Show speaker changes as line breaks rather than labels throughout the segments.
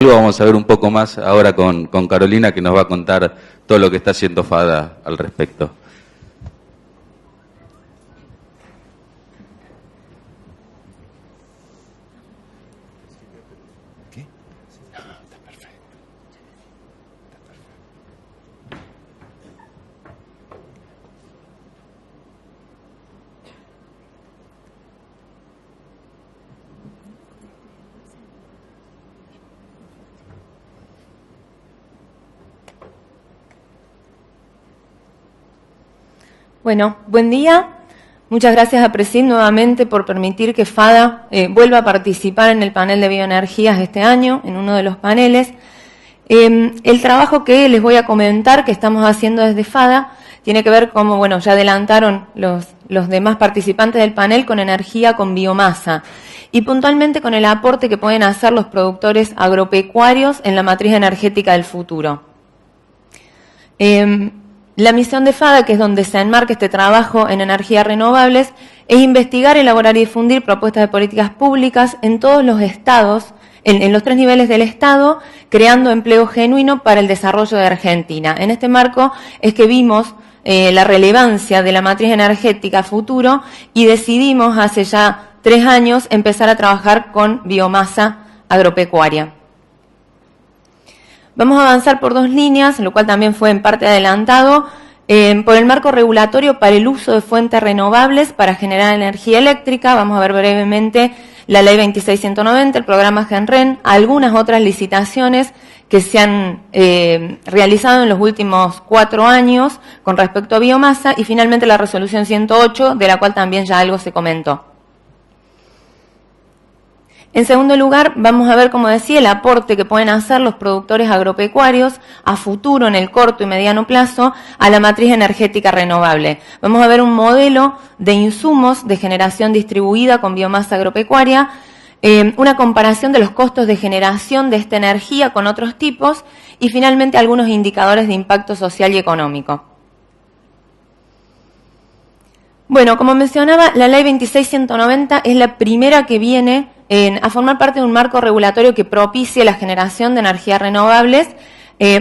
legislativo. Vamos a ver un poco más ahora con Carolina, que nos va a contar todo lo que está haciendo FADA al respecto.
Bueno, buen día. Muchas gracias a Presid nuevamente por permitir que FADA vuelva a participar en el panel de bioenergías este año, en uno de los paneles. El trabajo que les voy a comentar que estamos haciendo desde FADA tiene que ver, como bueno, ya adelantaron los demás participantes del panel, con energía con biomasa y puntualmente con el aporte que pueden hacer los productores agropecuarios en la matriz energética del futuro. La misión de FADA, que es donde se enmarca este trabajo en energías renovables, es investigar, elaborar y difundir propuestas de políticas públicas en todos los estados, en los 3 niveles del Estado, creando empleo genuino para el desarrollo de Argentina. En este marco es que vimos la relevancia de la matriz energética futuro y decidimos hace ya 3 años empezar a trabajar con biomasa agropecuaria. Vamos a avanzar por 2 líneas, lo cual también fue en parte adelantado, por el marco regulatorio para el uso de fuentes renovables para generar energía eléctrica. Vamos a ver brevemente la Ley 26190, el programa GENREN, algunas otras licitaciones que se han realizado en los últimos 4 años con respecto a biomasa y finalmente la resolución 108, de la cual también ya algo se comentó. En segundo lugar, vamos a ver, como decía, el aporte que pueden hacer los productores agropecuarios a futuro, en el corto y mediano plazo, a la matriz energética renovable. Vamos a ver un modelo de insumos de generación distribuida con biomasa agropecuaria, una comparación de los costos de generación de esta energía con otros tipos y finalmente algunos indicadores de impacto social y económico. Bueno, como mencionaba, la Ley 26190 es la primera que viene a formar parte de un marco regulatorio que propicie la generación de energías renovables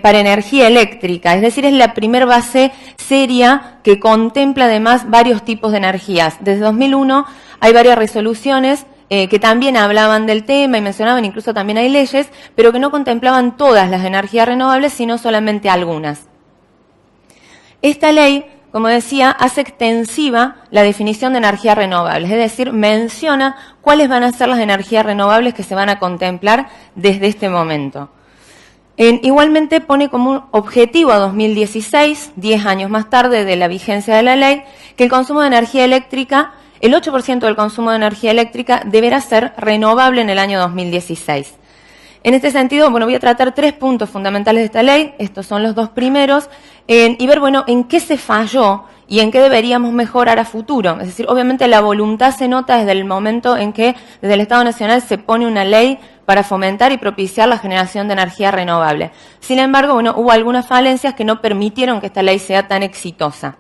para energía eléctrica. Es decir, es la primera base seria que contempla además varios tipos de energías. Desde 2001 hay varias resoluciones que también hablaban del tema y mencionaban, incluso también hay leyes, pero que no contemplaban todas las energías renovables, sino solamente algunas. Esta ley, como decía, hace extensiva la definición de energías renovables, es decir, menciona cuáles van a ser las energías renovables que se van a contemplar desde este momento. Igualmente pone como un objetivo a 2016, 10 años más tarde de la vigencia de la ley, que el consumo de energía eléctrica, el 8% del consumo de energía eléctrica deberá ser renovable en el año 2016. En este sentido, bueno, voy a tratar 3 puntos fundamentales de esta ley, estos son los 2 primeros, y ver, bueno, en qué se falló y en qué deberíamos mejorar a futuro. Es decir, obviamente la voluntad se nota desde el momento en que desde el Estado Nacional se pone una ley para fomentar y propiciar la generación de energía renovable. Sin embargo, bueno, hubo algunas falencias que no permitieron que esta ley sea tan exitosa.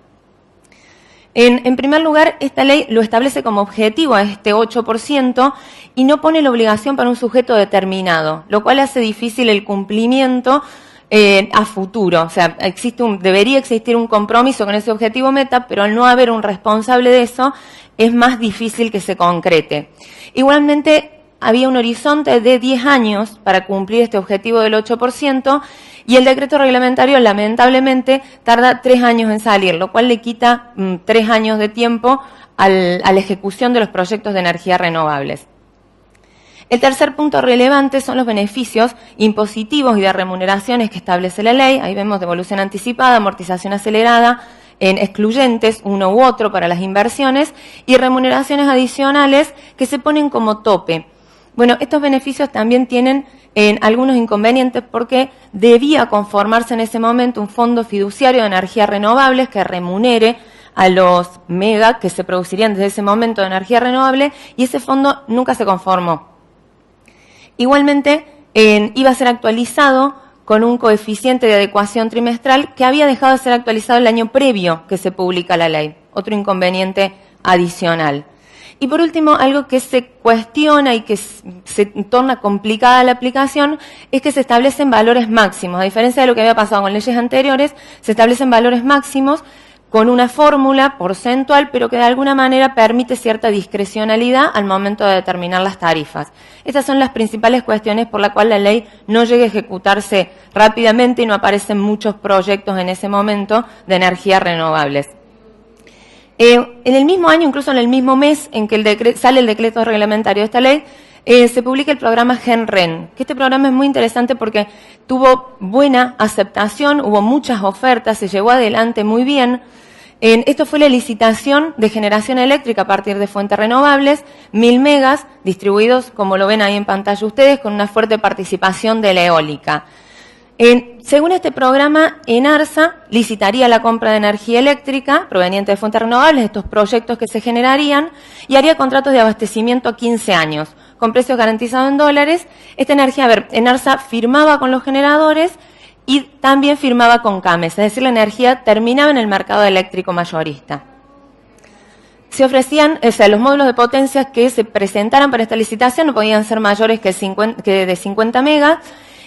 En primer lugar, esta ley lo establece como objetivo a este 8% y no pone la obligación para un sujeto determinado, lo cual hace difícil el cumplimiento a futuro. O sea, debería existir un compromiso con ese objetivo meta, pero al no haber un responsable de eso, es más difícil que se concrete. Igualmente, había un horizonte de 10 años para cumplir este objetivo del 8%, y el decreto reglamentario, lamentablemente, tarda 3 años en salir, lo cual le quita 3 años de tiempo a la ejecución de los proyectos de energías renovables. El tercer punto relevante son los beneficios impositivos y de remuneraciones que establece la ley. Ahí vemos devolución anticipada, amortización acelerada, en excluyentes, uno u otro para las inversiones, y remuneraciones adicionales que se ponen como tope. Bueno, estos beneficios también tienen algunos inconvenientes porque debía conformarse en ese momento un fondo fiduciario de energías renovables que remunere a los mega que se producirían desde ese momento de energía renovable, y ese fondo nunca se conformó. Igualmente, iba a ser actualizado con un coeficiente de adecuación trimestral que había dejado de ser actualizado el año previo que se publica la ley, otro inconveniente adicional. Y por último, algo que se cuestiona y que se torna complicada la aplicación es que se establecen valores máximos. A diferencia de lo que había pasado con leyes anteriores, se establecen valores máximos con una fórmula porcentual, pero que de alguna manera permite cierta discrecionalidad al momento de determinar las tarifas. Estas son las principales cuestiones por las cuales la ley no llega a ejecutarse rápidamente y no aparecen muchos proyectos en ese momento de energías renovables. En el mismo año, incluso en el mismo mes en que sale el decreto reglamentario de esta ley, se publica el programa GenRen, que este programa es muy interesante porque tuvo buena aceptación, hubo muchas ofertas, se llevó adelante muy bien. Esto fue la licitación de generación eléctrica a partir de fuentes renovables, 1000 megas, distribuidos, como lo ven ahí en pantalla ustedes, con una fuerte participación de la eólica. Según este programa, ENARSA licitaría la compra de energía eléctrica proveniente de fuentes renovables, estos proyectos que se generarían, y haría contratos de abastecimiento a 15 años, con precios garantizados en dólares. Esta energía, ENARSA firmaba con los generadores y también firmaba con CAMESA, es decir, la energía terminaba en el mercado eléctrico mayorista. Se ofrecían, los módulos de potencias que se presentaran para esta licitación no podían ser mayores que de 50 megas,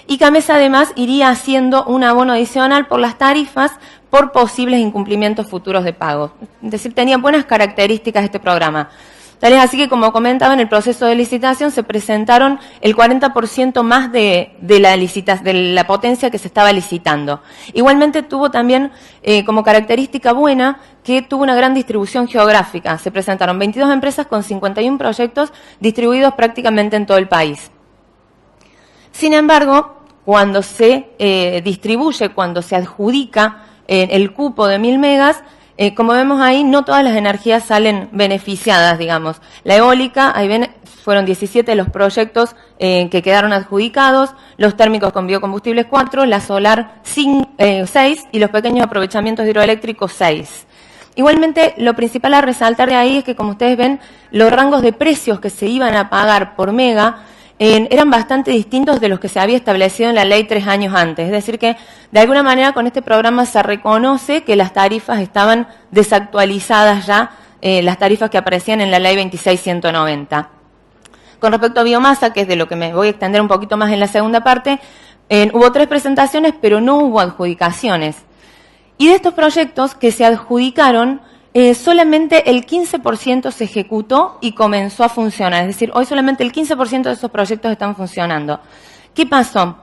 y CAMESA además iría haciendo un abono adicional por las tarifas por posibles incumplimientos futuros de pago. Es decir, tenía buenas características este programa. Tal es así que, como comentaba, en el proceso de licitación se presentaron el 40% más de la potencia que se estaba licitando. Igualmente tuvo también como característica buena que tuvo una gran distribución geográfica. Se presentaron 22 empresas con 51 proyectos distribuidos prácticamente en todo el país. Sin embargo, cuando se distribuye, cuando se adjudica el cupo de 1000 megas, como vemos ahí, no todas las energías salen beneficiadas, digamos. La eólica, ahí ven, fueron 17 los proyectos que quedaron adjudicados, los térmicos con biocombustibles 4, la solar 6 y los pequeños aprovechamientos hidroeléctricos 6. Igualmente, lo principal a resaltar de ahí es que, como ustedes ven, los rangos de precios que se iban a pagar por mega eran bastante distintos de los que se había establecido en la ley 3 años antes. Es decir que, de alguna manera, con este programa se reconoce que las tarifas estaban desactualizadas ya, las tarifas que aparecían en la ley 26.190. Con respecto a biomasa, que es de lo que me voy a extender un poquito más en la segunda parte, hubo 3 presentaciones, pero no hubo adjudicaciones. Y de estos proyectos que se adjudicaron, solamente el 15% se ejecutó y comenzó a funcionar. Es decir, hoy solamente el 15% de esos proyectos están funcionando. ¿Qué pasó?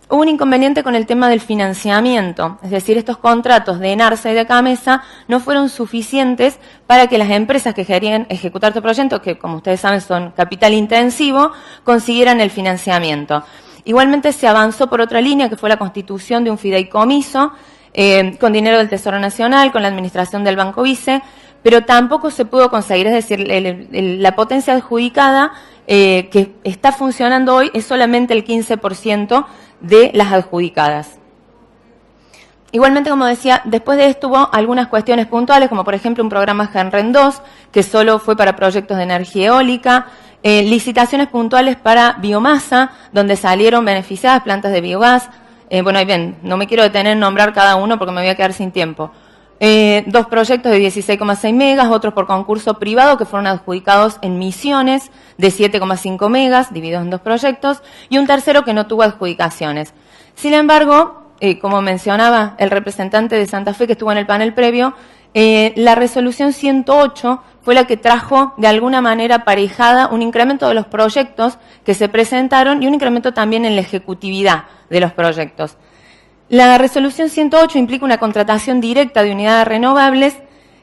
Hubo un inconveniente con el tema del financiamiento. Es decir, estos contratos de ENARSA y de CAMESA no fueron suficientes para que las empresas que querían ejecutar estos proyectos, que como ustedes saben son capital intensivo, consiguieran el financiamiento. Igualmente se avanzó por otra línea, que fue la constitución de un fideicomiso, con dinero del Tesoro Nacional, con la administración del Banco Vice, pero tampoco se pudo conseguir. Es decir, la potencia adjudicada que está funcionando hoy es solamente el 15% de las adjudicadas. Igualmente, como decía, después de esto hubo algunas cuestiones puntuales, como por ejemplo un programa GenRen 2, que solo fue para proyectos de energía eólica, licitaciones puntuales para biomasa, donde salieron beneficiadas plantas de biogás. Bueno, ahí ven, no me quiero detener en nombrar cada uno porque me voy a quedar sin tiempo. 2 proyectos de 16,6 megas, otros por concurso privado que fueron adjudicados en Misiones de 7,5 megas, divididos en 2 proyectos, y un tercero que no tuvo adjudicaciones. Sin embargo, como mencionaba el representante de Santa Fe que estuvo en el panel previo, la resolución 108 fue la que trajo de alguna manera aparejada un incremento de los proyectos que se presentaron y un incremento también en la ejecutividad de los proyectos. La resolución 108 implica una contratación directa de unidades renovables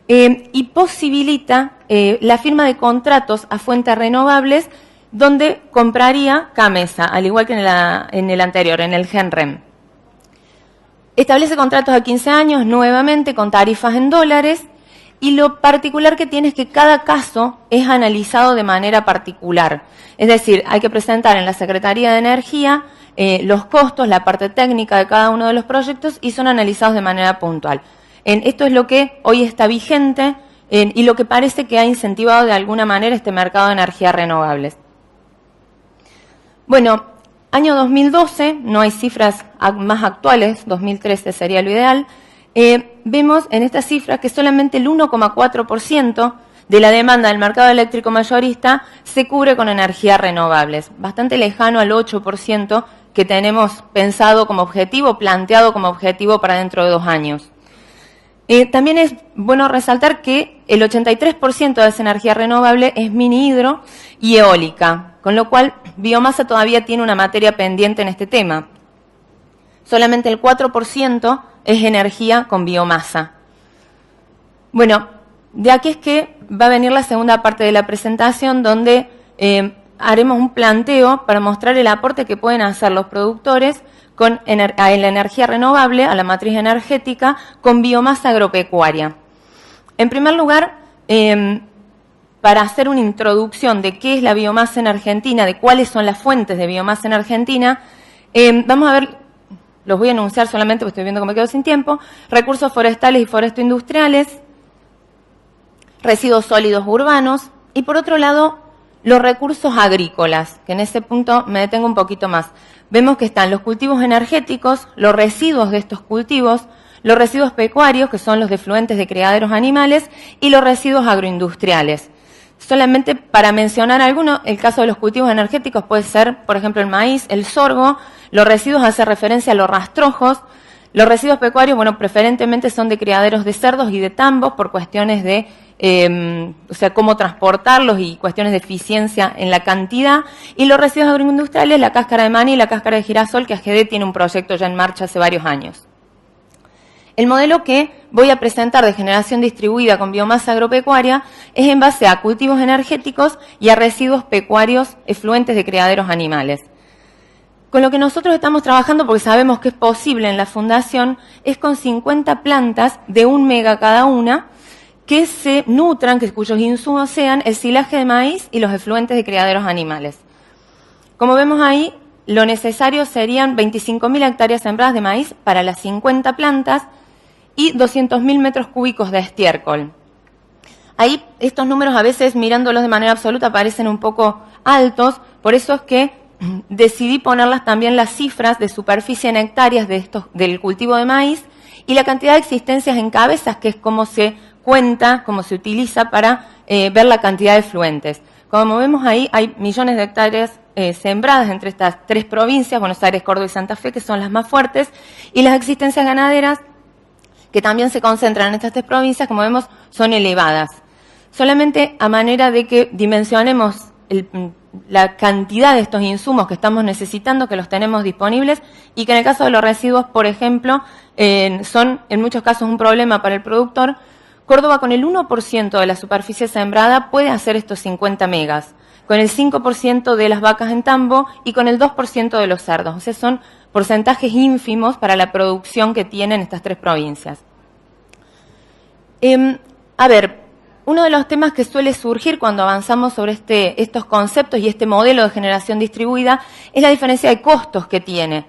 y posibilita la firma de contratos a fuentes renovables donde compraría CAMESA, al igual que en el anterior, en el GenRen. Establece contratos a 15 años, nuevamente con tarifas en dólares, y lo particular que tiene es que cada caso es analizado de manera particular. Es decir, hay que presentar en la Secretaría de Energía los costos, la parte técnica de cada uno de los proyectos y son analizados de manera puntual. Esto es lo que hoy está vigente y lo que parece que ha incentivado de alguna manera este mercado de energías renovables. Bueno, año 2012, no hay cifras más actuales, 2013 sería lo ideal. Vemos en estas cifras que solamente el 1,4% de la demanda del mercado eléctrico mayorista se cubre con energías renovables, bastante lejano al 8% que tenemos pensado como objetivo, planteado como objetivo para dentro de 2 años. También es bueno resaltar que el 83% de esa energía renovable es mini hidro y eólica, con lo cual biomasa todavía tiene una materia pendiente en este tema. Solamente el 4% es energía con biomasa. Bueno, de aquí es que va a venir la segunda parte de la presentación, donde haremos un planteo para mostrar el aporte que pueden hacer los productores con la energía renovable, a la matriz energética, con biomasa agropecuaria. En primer lugar, para hacer una introducción de qué es la biomasa en Argentina, de cuáles son las fuentes de biomasa en Argentina, vamos a ver, los voy a anunciar solamente porque estoy viendo que me quedo sin tiempo: recursos forestales y foresto-industriales, residuos sólidos urbanos y, por otro lado, los recursos agrícolas, que en ese punto me detengo un poquito más. Vemos que están los cultivos energéticos, los residuos de estos cultivos, los residuos pecuarios, que son los defluentes de criaderos animales, y los residuos agroindustriales. Solamente para mencionar algunos, el caso de los cultivos energéticos puede ser, por ejemplo, el maíz, el sorgo. Los residuos hace referencia a los rastrojos. Los residuos pecuarios, bueno, preferentemente son de criaderos de cerdos y de tambos por cuestiones de cómo transportarlos y cuestiones de eficiencia en la cantidad. Y los residuos agroindustriales, la cáscara de maní y la cáscara de girasol, que AGD tiene un proyecto ya en marcha hace varios años. El modelo que voy a presentar de generación distribuida con biomasa agropecuaria es en base a cultivos energéticos y a residuos pecuarios efluentes de criaderos animales. Con lo que nosotros estamos trabajando, porque sabemos que es posible en la Fundación, es con 50 plantas de 1 mega cada una, que se nutran, cuyos insumos sean el silaje de maíz y los efluentes de criaderos animales. Como vemos ahí, lo necesario serían 25.000 hectáreas sembradas de maíz para las 50 plantas y 200.000 metros cúbicos de estiércol. Ahí estos números, a veces mirándolos de manera absoluta, parecen un poco altos, por eso es que decidí ponerlas también las cifras de superficie en hectáreas del cultivo de maíz y la cantidad de existencias en cabezas, que es como se cuenta, como se utiliza para ver la cantidad de efluentes. Como vemos ahí, hay millones de hectáreas sembradas entre estas 3 provincias, Buenos Aires, Córdoba y Santa Fe, que son las más fuertes, y las existencias ganaderas, que también se concentran en estas 3 provincias, como vemos, son elevadas. Solamente a manera de que dimensionemos la cantidad de estos insumos que estamos necesitando, que los tenemos disponibles, y que en el caso de los residuos, por ejemplo, son en muchos casos un problema para el productor. Córdoba, con el 1% de la superficie sembrada, puede hacer estos 50 megas, con el 5% de las vacas en tambo y con el 2% de los cerdos. O sea, son porcentajes ínfimos para la producción que tienen estas 3 provincias. A ver, uno de los temas que suele surgir cuando avanzamos sobre estos conceptos y este modelo de generación distribuida es la diferencia de costos que tiene.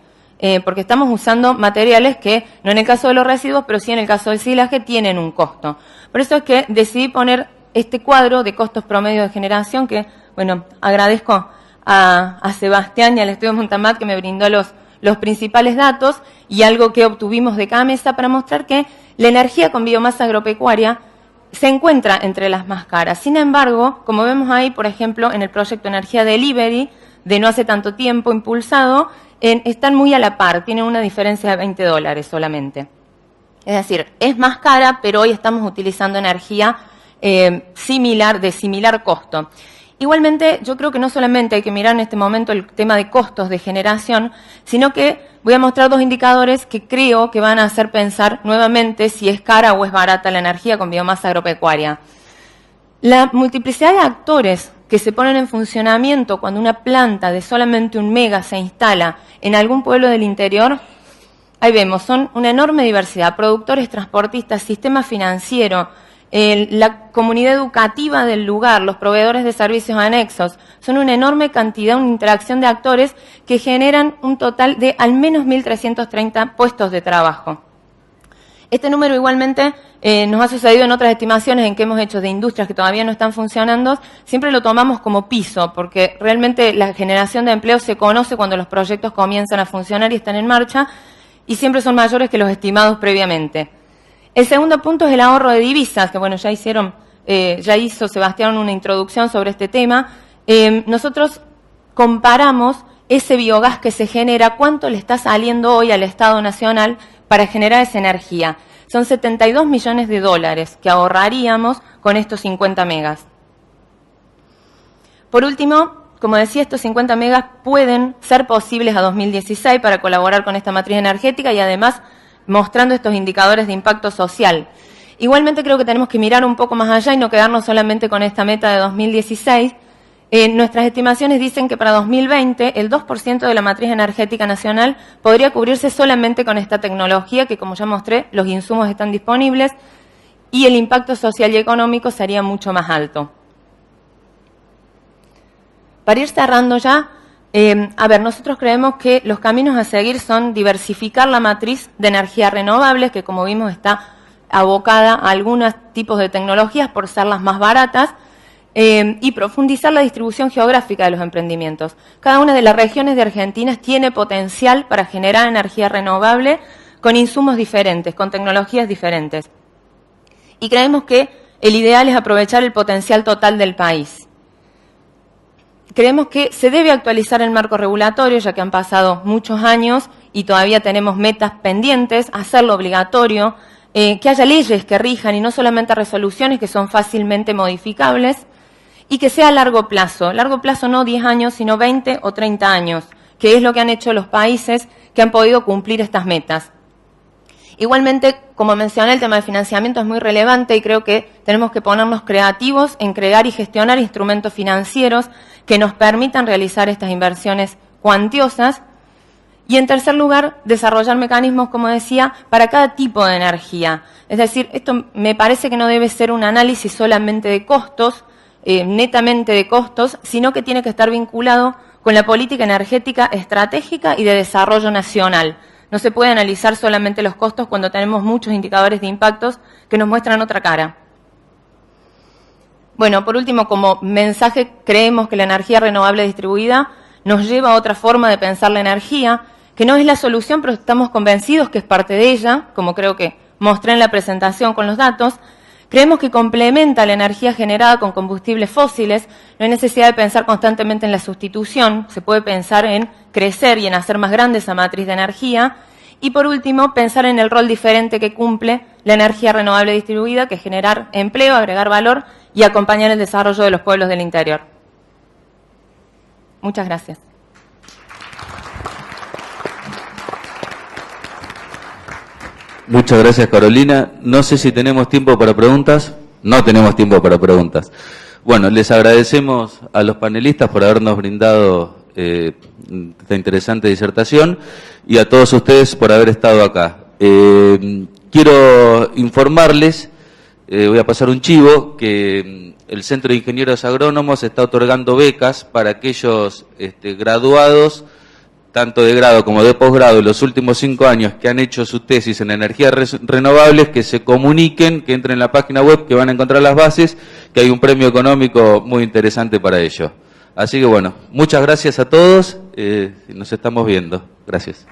Porque estamos usando materiales que, no en el caso de los residuos, pero sí en el caso del silaje, tienen un costo. Por eso es que decidí poner este cuadro de costos promedio de generación, que, bueno, agradezco a Sebastián y al Estudio Montamat que me brindó los principales datos y algo que obtuvimos de cada mesa para mostrar que la energía con biomasa agropecuaria se encuentra entre las más caras. Sin embargo, como vemos ahí, por ejemplo, en el proyecto Energía Delivery, de no hace tanto tiempo impulsado, están muy a la par, tienen una diferencia de $20 solamente. Es decir, es más cara, pero hoy estamos utilizando energía de similar costo. Igualmente, yo creo que no solamente hay que mirar en este momento el tema de costos de generación, sino que voy a mostrar 2 indicadores que creo que van a hacer pensar nuevamente si es cara o es barata la energía con biomasa agropecuaria. La multiplicidad de actores que se ponen en funcionamiento cuando una planta de solamente 1 mega se instala en algún pueblo del interior, ahí vemos, son una enorme diversidad: productores, transportistas, sistema financiero, la comunidad educativa del lugar, los proveedores de servicios anexos. Son una enorme cantidad, una interacción de actores que generan un total de al menos 1.330 puestos de trabajo. Este número igualmente nos ha sucedido en otras estimaciones en que hemos hecho de industrias que todavía no están funcionando. Siempre lo tomamos como piso, porque realmente la generación de empleo se conoce cuando los proyectos comienzan a funcionar y están en marcha, y siempre son mayores que los estimados previamente. El segundo punto es el ahorro de divisas, que bueno, ya hicieron ya hizo Sebastián una introducción sobre este tema, nosotros comparamos ese biogás que se genera, cuánto le está saliendo hoy al Estado Nacional para generar esa energía. Son 72 millones de dólares que ahorraríamos con estos 50 megas. Por último, como decía, estos 50 megas pueden ser posibles a 2016 para colaborar con esta matriz energética y además mostrando estos indicadores de impacto social. Igualmente creo que tenemos que mirar un poco más allá y no quedarnos solamente con esta meta de 2016. Nuestras estimaciones dicen que para 2020 el 2% de la matriz energética nacional podría cubrirse solamente con esta tecnología que, como ya mostré, los insumos están disponibles y el impacto social y económico sería mucho más alto. Para ir cerrando ya, nosotros creemos que los caminos a seguir son diversificar la matriz de energías renovables, que como vimos está abocada a algunos tipos de tecnologías por ser las más baratas, y profundizar la distribución geográfica de los emprendimientos. Cada una de las regiones de Argentina tiene potencial para generar energía renovable con insumos diferentes, con tecnologías diferentes. Y creemos que el ideal es aprovechar el potencial total del país. Creemos que se debe actualizar el marco regulatorio, ya que han pasado muchos años y todavía tenemos metas pendientes, hacerlo obligatorio, que haya leyes que rijan y no solamente resoluciones que son fácilmente modificables, y que sea a largo plazo no 10 años, sino 20 o 30 años, que es lo que han hecho los países que han podido cumplir estas metas. Igualmente, como mencioné, el tema de financiamiento es muy relevante y creo que tenemos que ponernos creativos en crear y gestionar instrumentos financieros que nos permitan realizar estas inversiones cuantiosas. Y en tercer lugar, desarrollar mecanismos, como decía, para cada tipo de energía. Es decir, esto me parece que no debe ser un análisis solamente de costos, netamente de costos, sino que tiene que estar vinculado con la política energética estratégica y de desarrollo nacional. No se puede analizar solamente los costos cuando tenemos muchos indicadores de impactos que nos muestran otra cara. Bueno, por último, como mensaje, creemos que la energía renovable distribuida nos lleva a otra forma de pensar la energía, que no es la solución, pero estamos convencidos que es parte de ella, como creo que mostré en la presentación con los datos. Creemos que complementa la energía generada con combustibles fósiles, no hay necesidad de pensar constantemente en la sustitución, se puede pensar en crecer y en hacer más grande esa matriz de energía. Y por último, pensar en el rol diferente que cumple la energía renovable distribuida, que es generar empleo, agregar valor y acompañar el desarrollo de los pueblos del interior. Muchas gracias.
Muchas gracias, Carolina. No sé si tenemos tiempo para preguntas. No tenemos tiempo para preguntas. Bueno, les agradecemos a los panelistas por habernos brindado esta interesante disertación y a todos ustedes por haber estado acá. Quiero informarles, voy a pasar un chivo, que el Centro de Ingenieros Agrónomos está otorgando becas para aquellos graduados, tanto de grado como de posgrado, en los últimos 5 años que han hecho su tesis en energías renovables, que se comuniquen, que entren en la página web, que van a encontrar las bases, que hay un premio económico muy interesante para ello. Así que bueno, muchas gracias a todos, nos estamos viendo. Gracias.